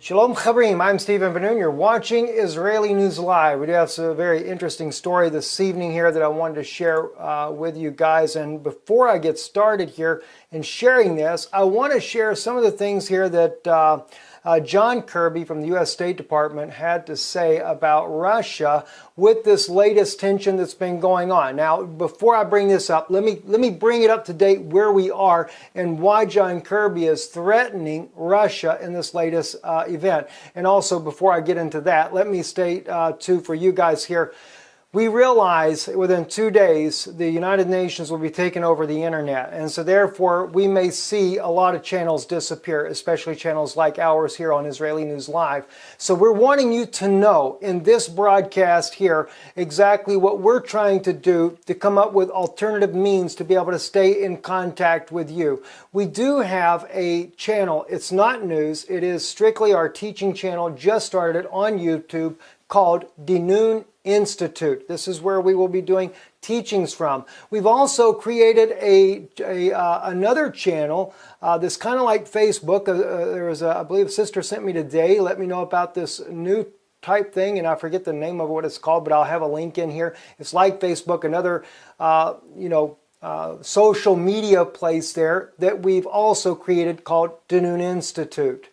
Shalom Chabrim, I'm Stephen Ben-Nun. You're watching Israeli News Live. We do have a very interesting story this evening here that I wanted to share with you guys. And before I get started here in sharing this, I want to share some of the things here that John Kirby from the U.S. State Department had to say about Russia with this latest tension that's been going on. Now, before I bring this up, let me bring it up to date where we are and why John Kirby is threatening Russia in this latest event. And also, before I get into that, let me state too for you guys here, we realize within 2 days the United Nations will be taking over the internet, and so therefore we may see a lot of channels disappear, especially channels like ours here on Israeli News Live. So we're wanting you to know in this broadcast here exactly what we're trying to do to come up with alternative means to be able to stay in contact with you. We do have a channel. It's not news. It is strictly our teaching channel, just started on YouTube, called Ben-Nun Institute. This is where we will be doing teachings from. We've also created another channel that's kind of like Facebook. There was I believe a sister sent me today, let me know about this new type thing, and I forget the name of what it's called, but I'll have a link in here. It's like Facebook, another social media place there that we've also created called Ben-Nun Institute.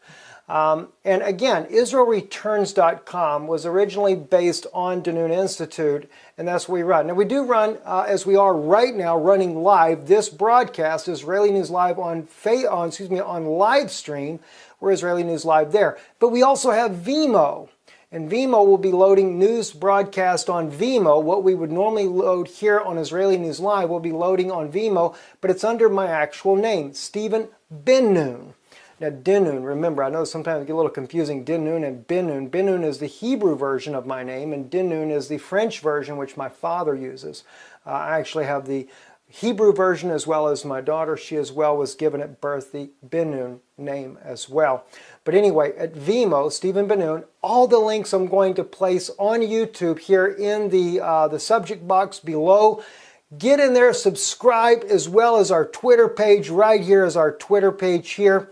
And again, IsraelReturns.com was originally based on Ben-Nun Institute, and that's what we run. Now, we do run, as we are right now, running live. This broadcast, Israeli News Live on live stream. We're Israeli News Live there. But we also have Vimeo. And Vimeo will be loading news broadcast on Vimeo. What we would normally load here on Israeli News Live will be loading on Vimeo, but it's under my actual name, Stephen Ben-Nun. Now, Ben-Nun, remember, I know sometimes it gets a little confusing, Ben-Nun and Ben-Nun. Ben-Nun is the Hebrew version of my name, and Ben-Nun is the French version, which my father uses. I actually have the Hebrew version as well as my daughter. She as well was given at birth the Ben-Nun name as well. But anyway, at Vimeo, Stephen Ben-Nun, all the links I'm going to place on YouTube here in the subject box below. Get in there, subscribe, as well as our Twitter page. Right here is our Twitter page here.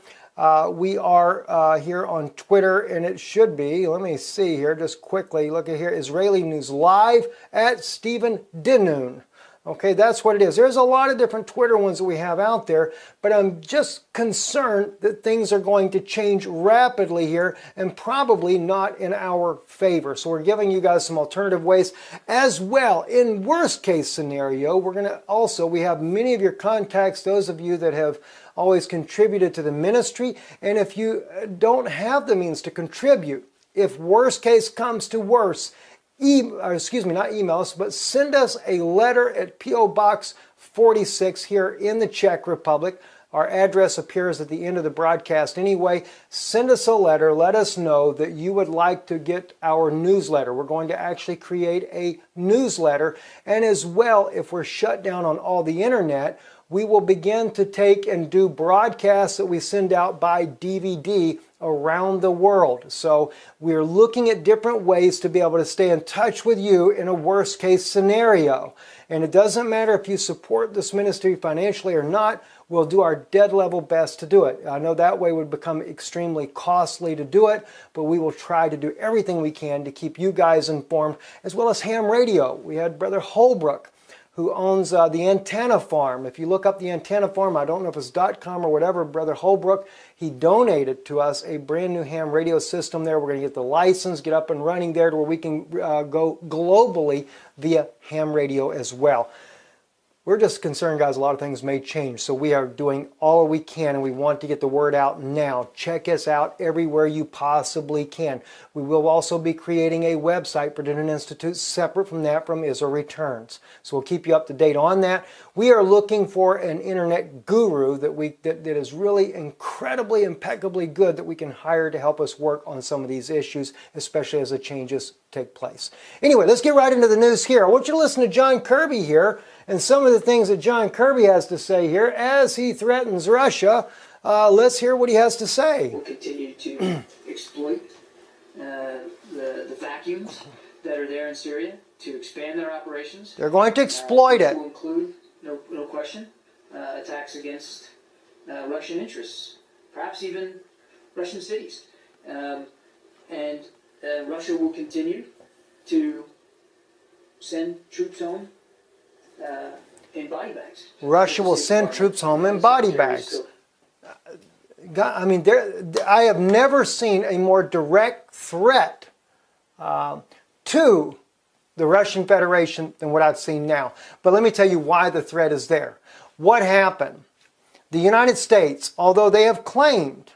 We are here on Twitter, and it should be, let me see here just quickly, look at here, Israeli News Live at Stephen Ben-Nun. Okay, that's what it is. There's a lot of different Twitter ones that we have out there, but I'm just concerned that things are going to change rapidly here and probably not in our favor. So we're giving you guys some alternative ways as well. In worst case scenario, we have many of your contacts, those of you that have always contributed to the ministry, and if you don't have the means to contribute, if worst case comes to worse, not email us, but send us a letter at P.O. Box 46 here in the Czech Republic. Our address appears at the end of the broadcast anyway. Send us a letter. Let us know that you would like to get our newsletter. We're going to actually create a newsletter. And as well, if we're shut down on all the internet, we will begin to take and do broadcasts that we send out by DVD around the world. So we're looking at different ways to be able to stay in touch with you in a worst case scenario. And it doesn't matter if you support this ministry financially or not, we'll do our dead level best to do it. I know that way would become extremely costly to do it, but we will try to do everything we can to keep you guys informed, as well as ham radio. We had Brother Holbrook, who owns the Antenna Farm. If you look up the Antenna Farm, I don't know if it's .com or whatever, Brother Holbrook, he donated to us a brand new ham radio system there. We're going to get the license, get up and running there to where we can go globally via ham radio as well. We're just concerned, guys, a lot of things may change. So we are doing all we can, and we want to get the word out now. Check us out everywhere you possibly can. We will also be creating a website for Ben-Nun Institute separate from that from Israel Returns. So we'll keep you up to date on that. We are looking for an internet guru that is really incredibly, impeccably good that we can hire to help us work on some of these issues, especially as the changes take place. Anyway, let's get right into the news here. I want you to listen to John Kirby here and some of the things that John Kirby has to say here as he threatens Russia. Let's hear what he has to say. We'll continue to exploit the vacuums that are there in Syria to expand their operations. They're going to exploit it. Will include, no question, attacks against Russian interests, perhaps even Russian cities. And Russia will continue to send troops home in body bags. Russia will send troops home in body bags. I mean, I have never seen a more direct threat to the Russian Federation than what I've seen now. But let me tell you why the threat is there. What happened? The United States, although they have claimed,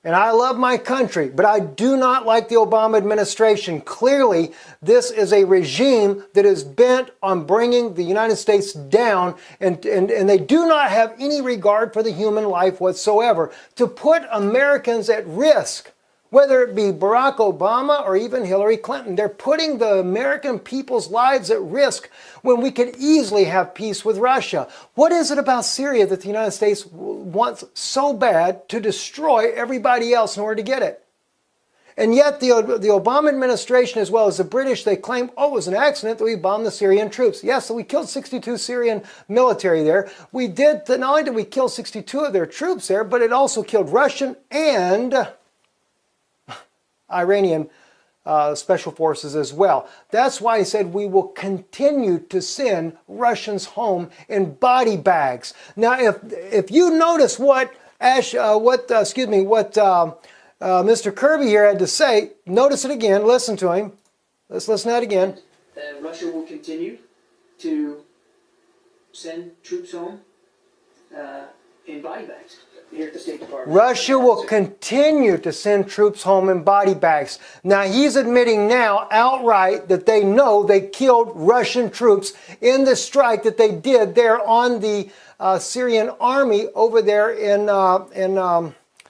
and I love my country, but I do not like the Obama administration. Clearly, this is a regime that is bent on bringing the United States down, and they do not have any regard for the human life whatsoever. To put Americans at risk, whether it be Barack Obama or even Hillary Clinton, they're putting the American people's lives at risk when we could easily have peace with Russia. What is it about Syria that the United States wants so bad to destroy everybody else in order to get it? And yet the Obama administration, as well as the British, they claim, oh, it was an accident that we bombed the Syrian troops. Yes, so we killed 62 Syrian military there. We did, not only did we kill 62 of their troops there, but it also killed Russian and Iranian special forces as well. That's why he said we will continue to send Russians home in body bags. Now, if you notice what Mr. Kirby here had to say, notice it again. Listen to him. Let's listen to that again. Russia will continue to send troops home in body bags. Here at the State Department. Russia will continue to send troops home in body bags. Now, he's admitting now outright that they know they killed Russian troops in the strike that they did there on the Syrian army over there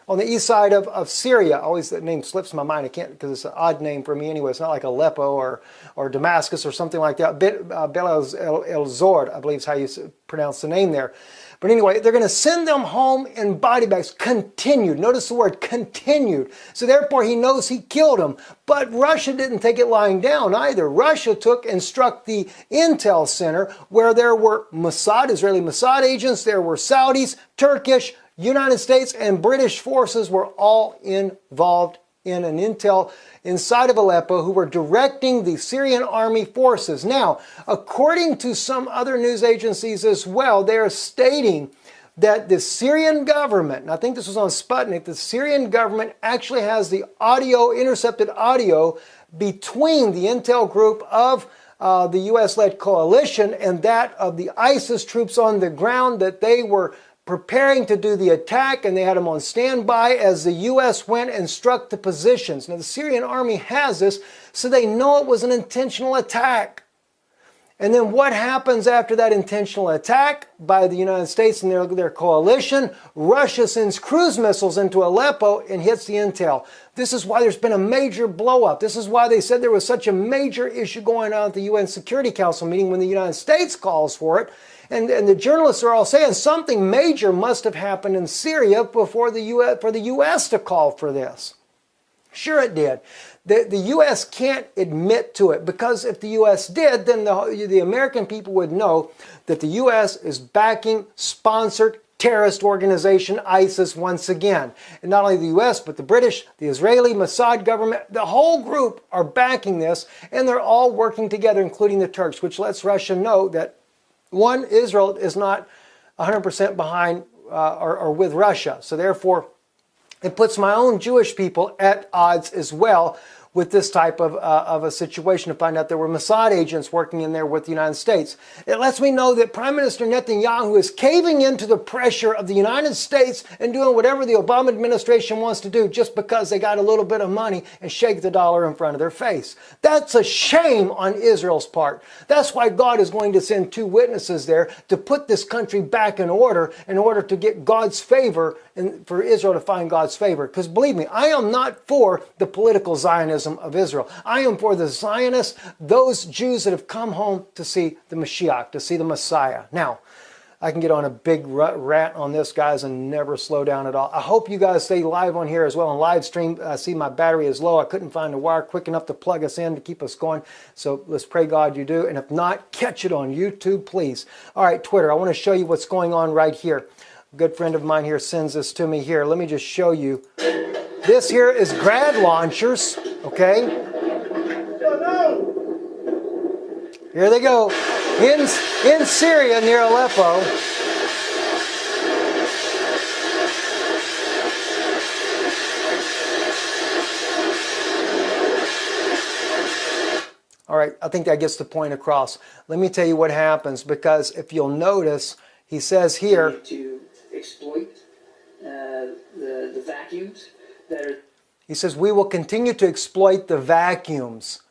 on the east side of Syria. Always that name slips my mind. I can't, because it's an odd name for me anyway. It's not like Aleppo or Damascus or something like that. Bel El Zord, I believe is how you pronounce the name there. But anyway, they're going to send them home in body bags. Continued. Notice the word continued. So therefore, he knows he killed them. But Russia didn't take it lying down either. Russia took and struck the intel center where there were Mossad, Israeli Mossad agents. There were Saudis, Turkish, United States, and British forces were all involved in an intel inside of Aleppo who were directing the Syrian army forces. Now, according to some other news agencies as well, they are stating that the Syrian government, and I think this was on Sputnik, the Syrian government actually has the intercepted audio between the intel group of the U.S.-led coalition and that of the ISIS troops on the ground, that they were preparing to do the attack, and they had them on standby as the U.S. went and struck the positions. Now, the Syrian army has this, so they know it was an intentional attack. And then what happens after that intentional attack by the United States and their coalition? Russia sends cruise missiles into Aleppo and hits the intel. This is why there's been a major blow-up. This is why they said there was such a major issue going on at the UN Security Council meeting when the United States calls for it. And the journalists are all saying something major must have happened in Syria before the U.S. to call for this. Sure it did. The U.S. can't admit to it, because if the U.S. did, then the American people would know that the U.S. is backing sponsored terrorist organization ISIS once again. And not only the U.S., but the British, the Israeli, Mossad government, the whole group are backing this, and they're all working together, including the Turks, which lets Russia know that, one, Israel is not 100% behind or with Russia. So therefore, it puts my own Jewish people at odds as well with this type of a situation, to find out there were Mossad agents working in there with the United States. It lets me know that Prime Minister Netanyahu is caving into the pressure of the United States and doing whatever the Obama administration wants to do just because they got a little bit of money and shake the dollar in front of their face. That's a shame on Israel's part. That's why God is going to send two witnesses there to put this country back in order to get God's favor and for Israel to find God's favor. Because believe me, I am not for the political Zionism of Israel. I am for the Zionists, those Jews that have come home to see the Mashiach, to see the Messiah. Now, I can get on a big rant on this, guys, and never slow down at all. I hope you guys stay live on here as well on live stream. I see my battery is low. I couldn't find a wire quick enough to plug us in to keep us going. So let's pray God you do. And if not, catch it on YouTube, please. All right, Twitter, I want to show you what's going on right here. A good friend of mine here sends this to me here. Let me just show you This here is grad launchers, okay? Here they go, in Syria near Aleppo. All right, I think that gets the point across. Let me tell you what happens, because if you'll notice, he says here to exploit the vacuums that are. He says we will continue to exploit the vacuums.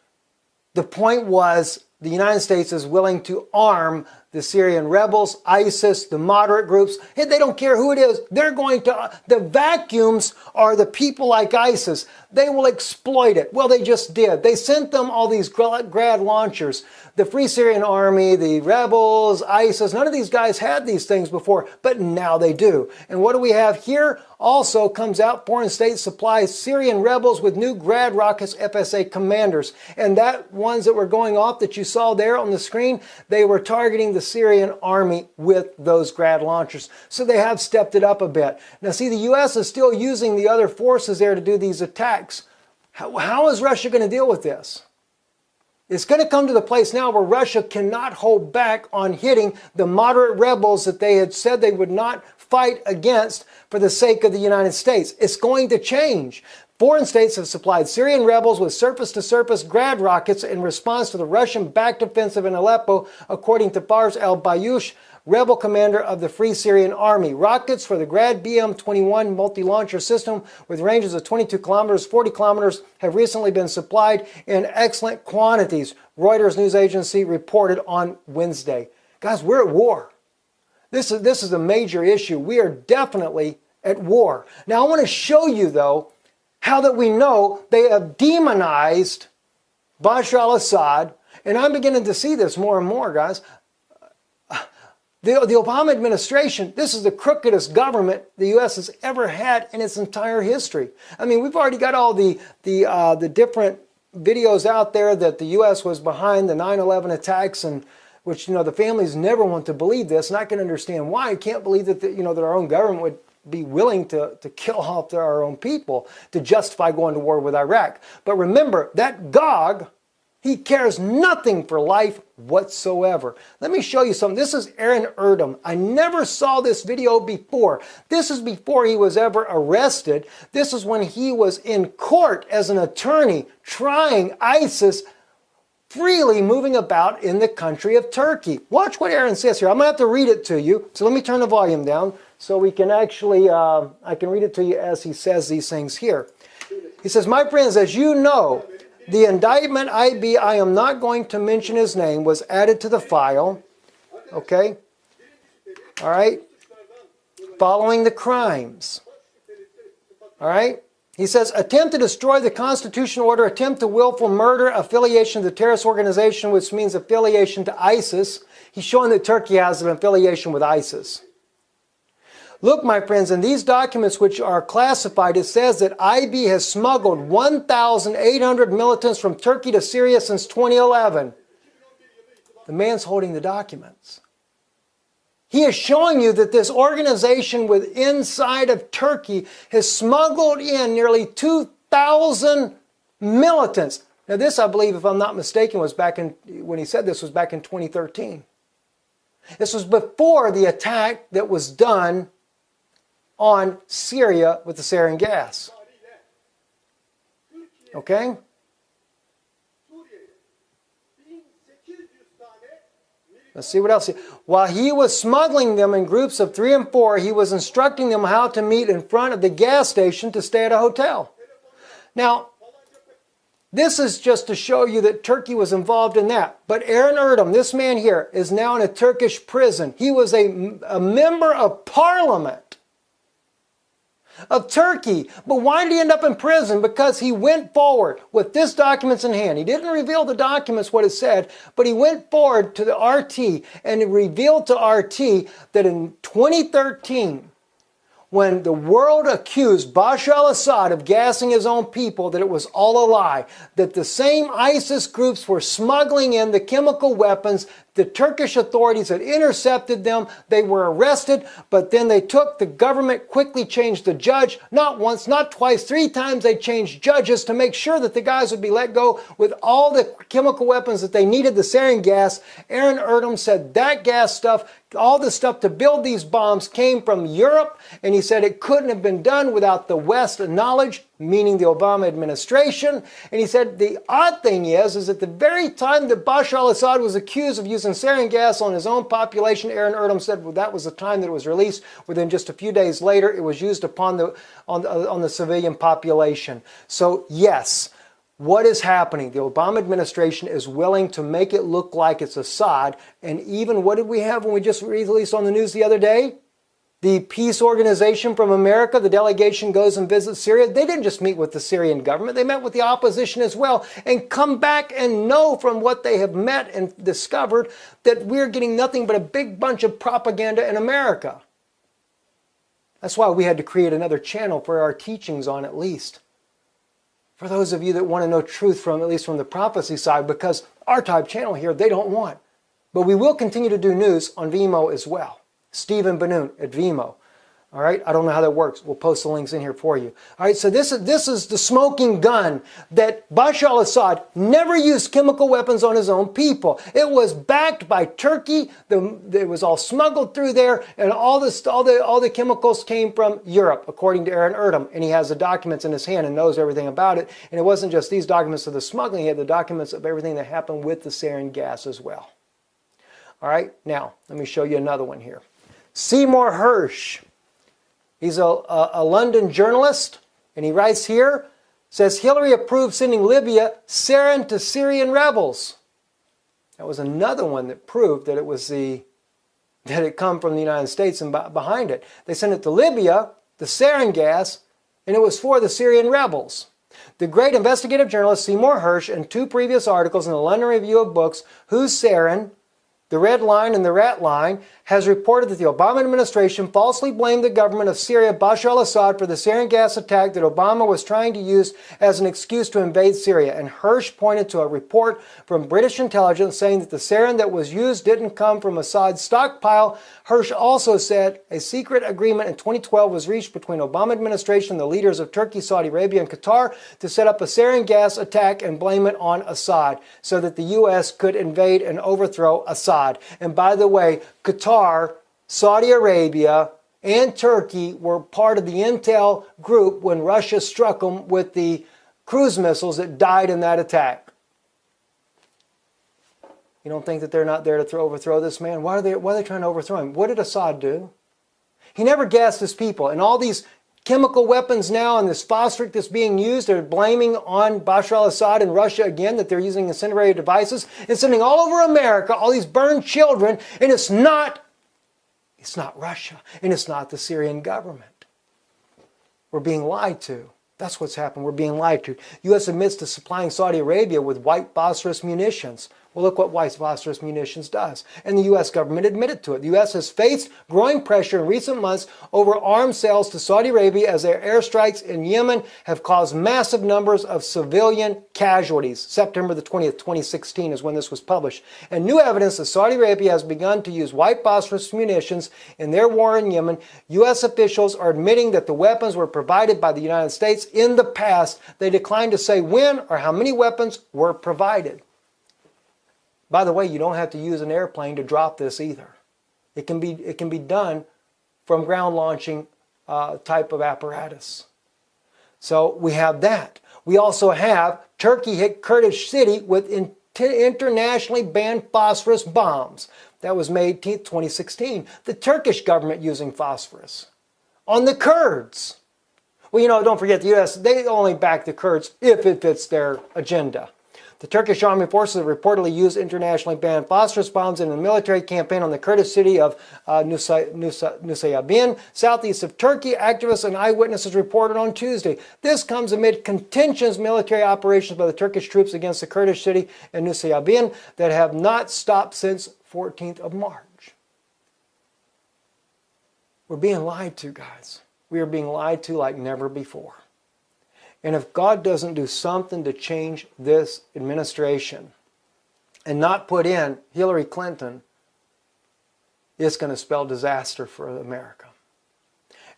The point was the United States is willing to arm the Syrian rebels, ISIS, the moderate groups. Hey, they don't care who it is. They're going to, the vacuums are the people like ISIS. They will exploit it. Well, they just did. They sent them all these grad launchers. The Free Syrian Army, the rebels, ISIS, none of these guys had these things before, but now they do. And what do we have here? Also comes out, foreign states supply Syrian rebels with new grad rockets, FSA commanders. And that ones that were going off that you saw there on the screen, they were targeting the Syrian army with those grad launchers. So they have stepped it up a bit. Now see, the U.S. is still using the other forces there to do these attacks. How is Russia going to deal with this? It's going to come to the place now where Russia cannot hold back on hitting the moderate rebels that they had said they would not fight against for the sake of the United States. It's going to change. Foreign states have supplied Syrian rebels with surface-to-surface grad rockets in response to the Russian-backed offensive in Aleppo, according to Fars al-Bayoush, rebel commander of the Free Syrian Army. Rockets for the Grad BM-21 multi-launcher system with ranges of 22 kilometers, 40 kilometers have recently been supplied in excellent quantities, Reuters news agency reported on Wednesday. Guys, we're at war. This is a major issue. We are definitely at war. Now, I want to show you, though, how that we know they have demonized Bashar al-Assad, and I'm beginning to see this more and more, guys. The Obama administration, this is the crookedest government the U.S. has ever had in its entire history. I mean, we've already got all the different videos out there that the U.S. was behind the 9/11 attacks, and which, you know, the families never want to believe this, and I can understand why. I can't believe that, that our own government would be willing to kill off our own people to justify going to war with Iraq. But remember, that Gog, he cares nothing for life whatsoever. Let me show you something. This is Aaron Erdem. I never saw this video before. This is before he was ever arrested. This is when he was in court as an attorney trying ISIS, freely moving about in the country of Turkey. Watch what Aaron says here. I'm going to have to read it to you. So let me turn the volume down so we can actually, I can read it to you as he says these things here. He says, my friends, as you know, the indictment I am not going to mention his name, was added to the file, okay? All right? Following the crimes. All right? He says, attempt to destroy the constitutional order, attempt to willful murder, affiliation to the terrorist organization, which means affiliation to ISIS. He's showing that Turkey has an affiliation with ISIS. Look, my friends, in these documents which are classified, it says that IB has smuggled 1,800 militants from Turkey to Syria since 2011. The man's holding the documents. He is showing you that this organization inside of Turkey has smuggled in nearly 2,000 militants. Now this, I believe, if I'm not mistaken, was back in, when he said this, was back in 2013. This was before the attack that was done on Syria with the sarin gas. Okay? Let's see what else. While he was smuggling them in groups of 3 and 4, he was instructing them how to meet in front of the gas station to stay at a hotel. Now, this is just to show you that Turkey was involved in that. But Aaron Erdem, this man here, is now in a Turkish prison. He was a member of parliament of Turkey. But why did he end up in prison? Because he went forward with this documents in hand. He didn't reveal the documents, what it said, but he went forward to the RT and revealed to RT that in 2013, when the world accused Bashar al-Assad of gassing his own people, that it was all a lie, that the same ISIS groups were smuggling in the chemical weapons The Turkish authorities had intercepted them. They were arrested, but then the government quickly changed the judge. Not once, not twice, 3 times they changed judges to make sure that the guys would be let go with all the chemical weapons that they needed, the sarin gas. Aaron Erdem said that gas stuff, all the stuff to build these bombs came from Europe, and he said it couldn't have been done without the West knowledge, meaning the Obama administration. And he said the odd thing is at the very time that Bashar al-Assad was accused of using sarin gas on his own population, Aaron Erdem said, well, that was the time that it was released. Within just a few days later, it was used on the civilian population. So yes, what is happening? The Obama administration is willing to make it look like it's Assad. And even what did we have when we just released on the news the other day? The peace organization from America, the delegation goes and visits Syria. They didn't just meet with the Syrian government. They met with the opposition as well and come back and know from what they have met and discovered that we're getting nothing but a big bunch of propaganda in America. That's why we had to create another channel for our teachings on, at least. For those of you that want to know truth from, at least from the prophecy side, because our type channel here, they don't want. But we will continue to do news on Vimeo as well. Stephen Benoon at Vimeo. All right, I don't know how that works. We'll post the links in here for you. All right, so this is the smoking gun that Bashar al-Assad never used chemical weapons on his own people. It was backed by Turkey. It was all smuggled through there, and all the chemicals came from Europe, according to Aaron Erdem. And he has the documents in his hand and knows everything about it. And it wasn't just these documents of the smuggling. He had the documents of everything that happened with the sarin gas as well. All right, now let me show you another one here. Seymour Hersh. He's a London journalist, and he writes here, says Hillary approved sending Libya sarin to Syrian rebels. That was another one that proved that it come from the United States and behind it. They sent it to Libya, the sarin gas, and it was for the Syrian rebels. The great investigative journalist Seymour Hersh, in 2 previous articles in the London Review of Books, Who's Sarin? The Red Line and the Rat Line, has reported that the Obama administration falsely blamed the government of Syria, Bashar al-Assad, for the sarin gas attack that Obama was trying to use as an excuse to invade Syria. And Hersh pointed to a report from British intelligence saying that the sarin that was used didn't come from Assad's stockpile. Hersh also said a secret agreement in 2012 was reached between Obama administration and the leaders of Turkey, Saudi Arabia, and Qatar to set up a sarin gas attack and blame it on Assad so that the U.S. could invade and overthrow Assad. And by the way, Qatar, Saudi Arabia, and Turkey were part of the intel group when Russia struck them with the cruise missiles that died in that attack. You don't think that they're not there to overthrow this man? Why are they trying to overthrow him? What did Assad do? He never gassed his people. And all these chemical weapons now and this phosphoric that's being used, they're blaming on Bashar al-Assad and Russia again that they're using incendiary devices and sending all over America all these burned children, and it's not Russia, and it's not the Syrian government. We're being lied to. That's what's happened. We're being lied to. U.S. admits to supplying Saudi Arabia with white phosphorus munitions. Well, look what white phosphorus munitions does. And the U.S. government admitted to it. The U.S. has faced growing pressure in recent months over arms sales to Saudi Arabia as their airstrikes in Yemen have caused massive numbers of civilian casualties. September the 20th, 2016 is when this was published. And new evidence that Saudi Arabia has begun to use white phosphorus munitions in their war in Yemen. U.S. officials are admitting that the weapons were provided by the United States in the past. They declined to say when or how many weapons were provided. By the way, you don't have to use an airplane to drop this either. It can be done from ground launching type of apparatus. So we have that. We also have Turkey hit Kurdish city with internationally banned phosphorus bombs. That was May 18th, 2016. The Turkish government using phosphorus on the Kurds. Well, don't forget the U.S., they only back the Kurds if it fits their agenda. The Turkish army forces have reportedly used internationally banned phosphorus bombs in a military campaign on the Kurdish city of Nusaybin, southeast of Turkey. Activists and eyewitnesses reported on Tuesday. This comes amid contentious military operations by the Turkish troops against the Kurdish city in Nusaybin that have not stopped since 14th of March. We're being lied to, guys. We are being lied to like never before. And if God doesn't do something to change this administration, and not put in Hillary Clinton, it's going to spell disaster for America.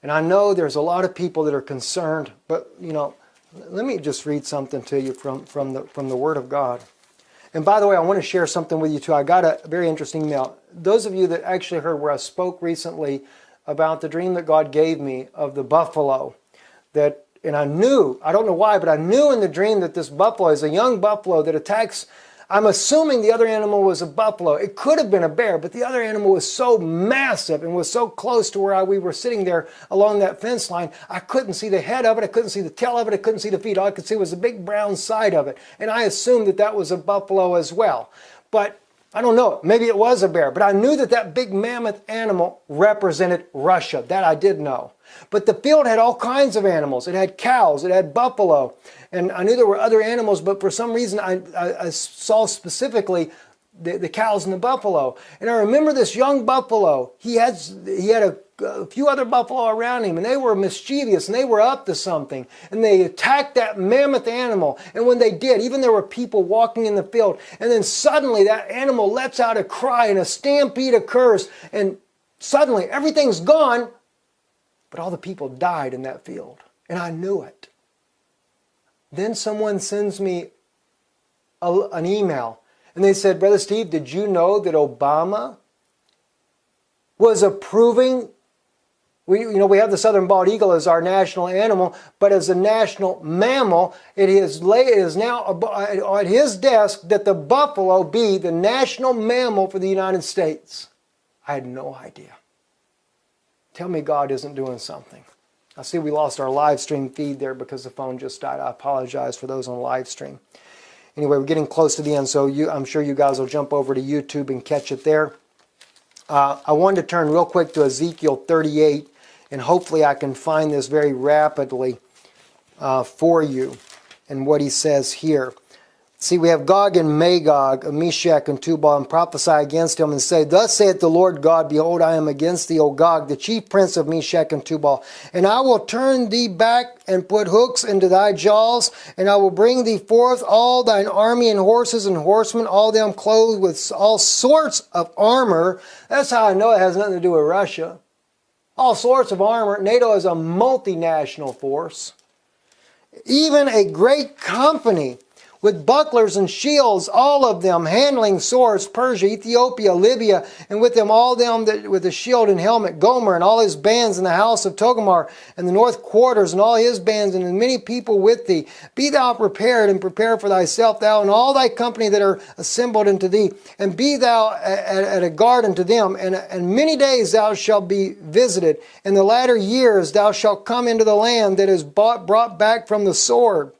And I know there's a lot of people that are concerned, but let me just read something to you from the Word of God. And by the way, I want to share something with you too. I got a very interesting email. Those of you that actually heard where I spoke recently about the dream that God gave me of the buffalo, and I knew, I don't know why, but I knew in the dream that this buffalo is a young buffalo that attacks. I'm assuming the other animal was a buffalo. It could have been a bear, but the other animal was so massive and was so close to where we were sitting there along that fence line, I couldn't see the head of it, I couldn't see the tail of it, I couldn't see the feet. All I could see was the big brown side of it. And I assumed that that was a buffalo as well. But I don't know, maybe it was a bear, but I knew that that big mammoth animal represented Russia. That I did know. But the field had all kinds of animals. It had cows, it had buffalo, and I knew there were other animals, but for some reason I saw specifically the cows and the buffalo. And I remember this young buffalo. He had a few other buffalo around him, and they were mischievous, and they were up to something. And they attacked that mammoth animal. And when they did, even there were people walking in the field, and then suddenly that animal lets out a cry, and a stampede occurs, and suddenly everything's gone, but all the people died in that field. And I knew it. Then someone sends me an email, and they said, Brother Steve, did you know that Obama was approving, we have the southern bald eagle as our national animal, but as a national mammal, it is now at his desk that the buffalo be the national mammal for the United States. I had no idea. Tell me God isn't doing something. I see we lost our live stream feed there because the phone just died. I apologize for those on live stream. Anyway, we're getting close to the end, so I'm sure you guys will jump over to YouTube and catch it there. I wanted to turn real quick to Ezekiel 38, and hopefully I can find this very rapidly for you and what he says here. See, we have Gog and Magog, Meshach and Tubal, and prophesy against him and say, Thus saith the Lord God, Behold, I am against thee, O Gog, the chief prince of Meshach and Tubal. And I will turn thee back and put hooks into thy jaws, and I will bring thee forth all thine army and horses and horsemen, all them clothed with all sorts of armor. That's how I know it has nothing to do with Russia. All sorts of armor. NATO is a multinational force. Even a great company with bucklers and shields, all of them handling swords, Persia, Ethiopia, Libya, and with them all them that with a shield and helmet, Gomer and all his bands in the house of Togomar, and the north quarters and all his bands, and many people with thee. Be thou prepared, and prepare for thyself, thou and all thy company that are assembled unto thee, and be thou at a guard unto them, and many days thou shalt be visited. In the latter years thou shalt come into the land that is brought back from the sword,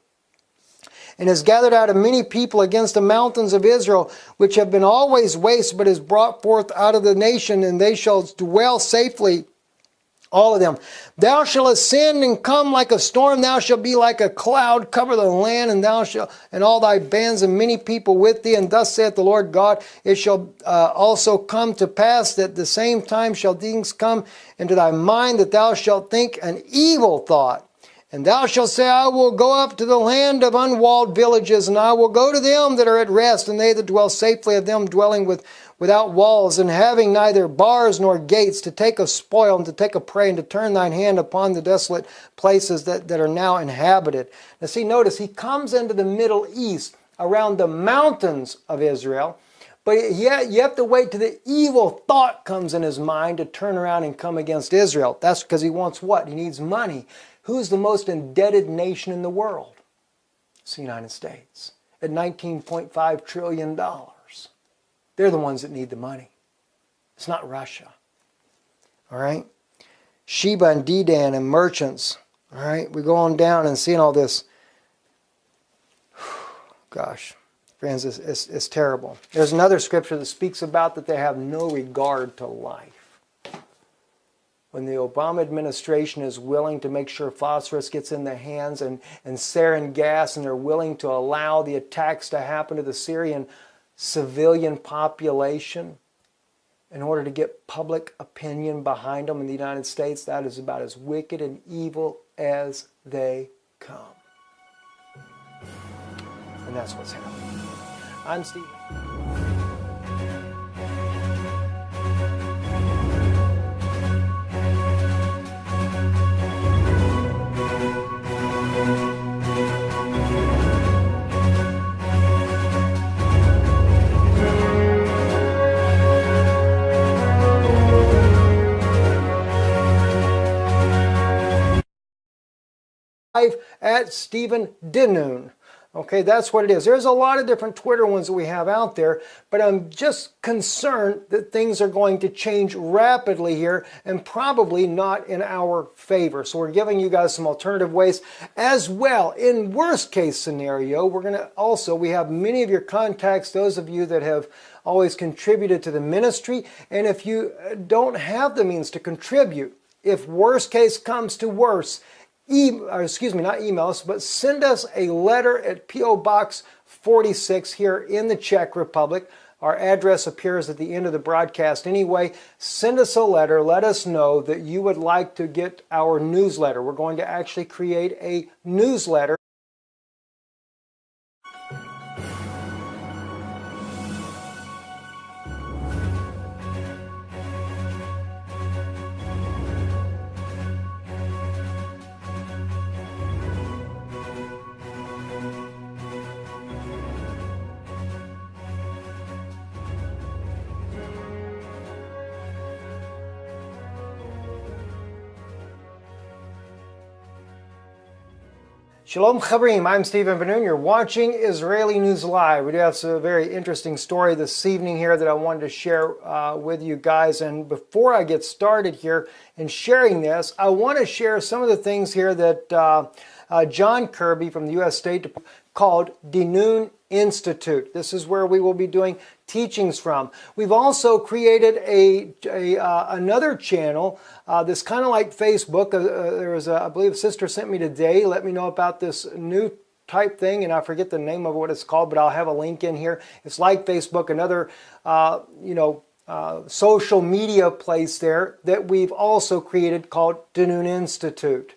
and is gathered out of many people against the mountains of Israel, which have been always waste, but is brought forth out of the nation, and they shall dwell safely, all of them. Thou shalt ascend and come like a storm, thou shalt be like a cloud, cover the land, and thou shalt, and all thy bands and many people with thee. And thus saith the Lord God, it shall also come to pass that the same time shall things come into thy mind, that thou shalt think an evil thought. And thou shalt say, I will go up to the land of unwalled villages, and I will go to them that are at rest, and they that dwell safely of them dwelling without walls, and having neither bars nor gates, to take a spoil, and to take a prey, and to turn thine hand upon the desolate places that are now inhabited. Now see, notice, he comes into the Middle East, around the mountains of Israel, but you have to wait till the evil thought comes in his mind to turn around and come against Israel. That's because he wants what? He needs money. Who's the most indebted nation in the world? It's the United States, at $19.5 trillion. They're the ones that need the money. It's not Russia. All right? Sheba and Dedan and merchants. All right? We go on down and seeing all this. Gosh, friends, it's terrible. There's another scripture that speaks about that they have no regard to life. When the Obama administration is willing to make sure phosphorus gets in the hands and sarin gas, and they're willing to allow the attacks to happen to the Syrian civilian population in order to get public opinion behind them in the United States, that is about as wicked and evil as they come. And that's what's happening. I'm Steve. at Stephen Denoon. Okay, that's what it is. There's a lot of different Twitter ones that we have out there, but I'm just concerned that things are going to change rapidly here and probably not in our favor. So we're giving you guys some alternative ways as well. In worst case scenario, we have many of your contacts, those of you that have always contributed to the ministry, and if you don't have the means to contribute, if worst case comes to worse, not email us, but send us a letter at P.O. Box 46 here in the Czech Republic. Our address appears at the end of the broadcast anyway. Send us a letter. Let us know that you would like to get our newsletter. We're going to actually create a newsletter. Shalom Chavrim, I'm Stephen Ben-Nun. You're watching Israeli News Live. We do have a very interesting story this evening here that I wanted to share with you guys. And before I get started here in sharing this, I want to share some of the things here that John Kirby from the U.S. State Department called Denoon Institute. This is where we will be doing teachings from. We've also created another channel that's kind of like Facebook. There was, I believe, a sister sent me today. Let me know about this new type thing, and I forget the name of what it's called, but I'll have a link in here. It's like Facebook, another social media place there that we've also created called Denoon Institute.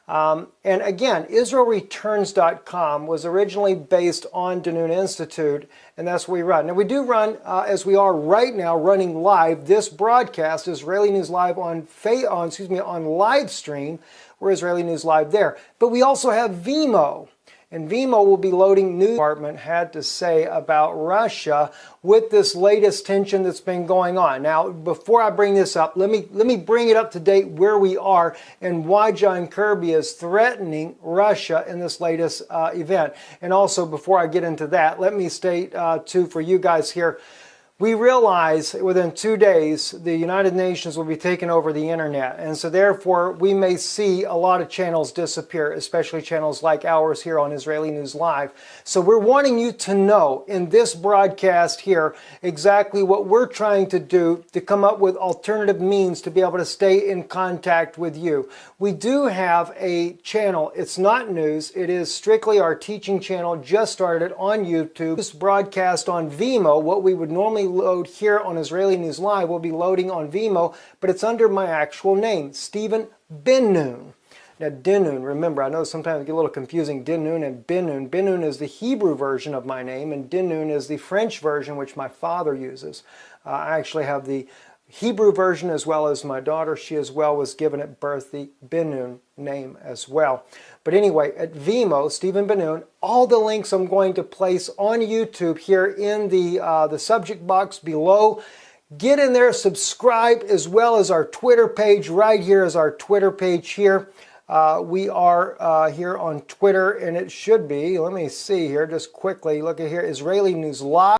And again, IsraelReturns.com was originally based on Denoon Institute, and that's what we run. Now, we do run, as we are right now, running live. This broadcast, Israeli News Live on live stream. We're Israeli News Live there. But we also have Vimeo. And Vimeo will be loading news. Department had to say about Russia with this latest tension that's been going on. Now, before I bring this up, let me bring it up to date where we are and why John Kirby is threatening Russia in this latest event. And also, before I get into that, let me state too for you guys here. We realize within 2 days the United Nations will be taking over the internet, and so therefore we may see a lot of channels disappear, especially channels like ours here on Israeli News Live. So we're wanting you to know in this broadcast here exactly what we're trying to do to come up with alternative means to be able to stay in contact with you. We do have a channel. It's not news. It is strictly our teaching channel. Just started on YouTube. This broadcast on Vimeo, what we would normally load here on Israeli News Live will be loading on Vimeo, but it's under my actual name, Stephen Ben-Nun. Now, Denoon, remember, I know sometimes it get a little confusing, Denoon and Ben-Nun. Ben-Nun is the Hebrew version of my name, and Denoon is the French version, which my father uses. I actually have the Hebrew version as well as my daughter. She as well was given at birth the Ben-Nun name as well. But anyway, at Vimeo, Stephen Ben-Nun, all the links I'm going to place on YouTube here in the subject box below. Get in there, subscribe, as well as our Twitter page. Right here is our Twitter page here. We are here on Twitter, and it should be, let me see here just quickly. Look at here, Israeli News Live.